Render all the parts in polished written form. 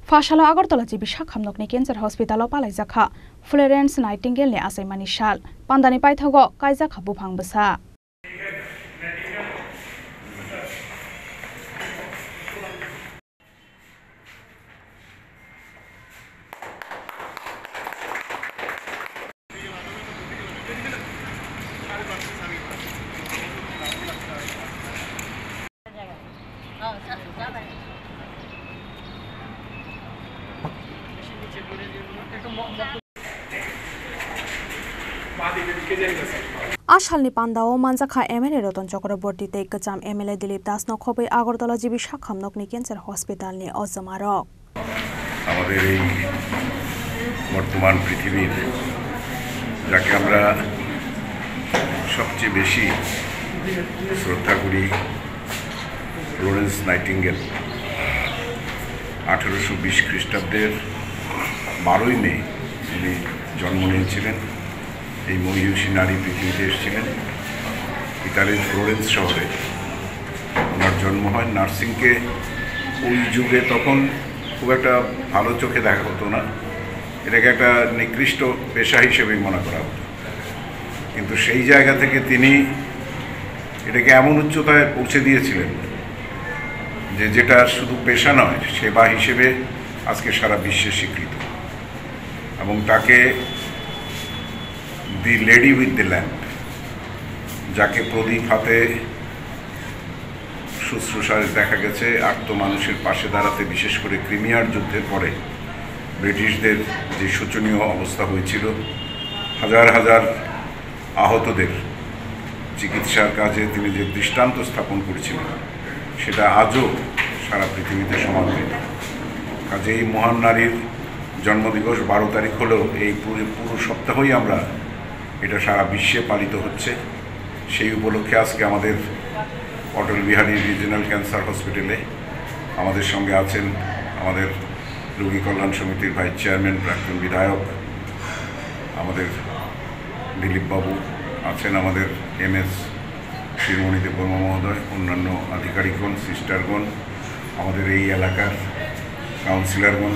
Fashala Agartala Jibisha Hamnokni Cancer Hospital of Palazaka, Florence Nightingale Asemani Shal, Pandani Paithago, Kaizaka Bupang Basa. Ashalni Pandao Manzaka MLA Roton Chakraborty take Kacham MLA Dilip Das Nokobe Agartala Jibisha Hamnokni Cancer Hospital ni Ozamarok. আমাদের এই বর্তমান পৃথিবীর যাকে আমরা সবচেয়ে বেশি শ্রদ্ধা করি ফ্লোরেন্স নাইটিঙ্গেল 1820 খ্রিস্টাব্দের 12ই মে তিনি জন্ম নিয়েছিলেন। এই মহিষী নারী পৃথিবীতে এসেছিলেন ইতালির ফ্লোরেন্স শহরে। ওনার জন্ম হয়। নার্সিংকে ওই যুগে তখন খুব একটা ভালো চোখে দেখা হতো না, এটাকে একটা নিকৃষ্ট পেশা হিসেবেই মনে করা হতো। কিন্তু সেই জায়গা থেকে তিনি এটাকে এমন উচ্চতায় পৌঁছে দিয়েছিলেন যে যেটা শুধু পেশা নয়, সেবা হিসেবে আজকে সারা বিশ্বে স্বীকৃত। এবং তাকে দি লেডি উইথ দ্য ল্যাম্প, যাকে প্রদীপ হাতে শুশ্রূষায় দেখা গেছে আর্ত মানুষের পাশে দাঁড়াতে, বিশেষ করে ক্রিমিয়ার যুদ্ধের পরে ব্রিটিশদের যে শোচনীয় অবস্থা হয়েছিল, হাজার হাজার আহতদের চিকিৎসার কাজে তিনি যে দৃষ্টান্ত স্থাপন করেছিলেন সেটা আজও সারা পৃথিবীতে সমাদৃত। কাজে এই মহান নারীর জন্মদিবস 12 তারিখ হলেও এই পুরো সপ্তাহই আমরা এটা সারা বিশ্বে পালিত হচ্ছে। সেই উপলক্ষে আজকে আমাদের অটল বিহারী রিজিনাল ক্যান্সার হসপিটালে আমাদের সঙ্গে আছেন আমাদের রোগী কল্যাণ সমিতির ভাইস চেয়ারম্যান প্রাক্তন বিধায়ক আমাদের দিলীপ বাবু, আছেন আমাদের MS শিরোমণি দেববর্মা মহোদয়, অন্যান্য আধিকারিকগণ, সিস্টারগণ, আমাদের এই এলাকার কাউন্সিলরগণ,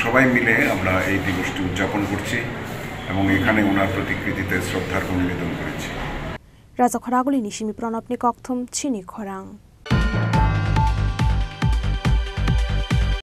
সবাই মিলে আমরা এই দিবসটি উদযাপন করছি এবং এখানে ওনার প্রতিকৃতিতে শ্রদ্ধার্ঘ্য নিবেদন করেছি। রাজা খরাগুলি নিশিমি প্রণবনি কক্থম চিনি খরাং।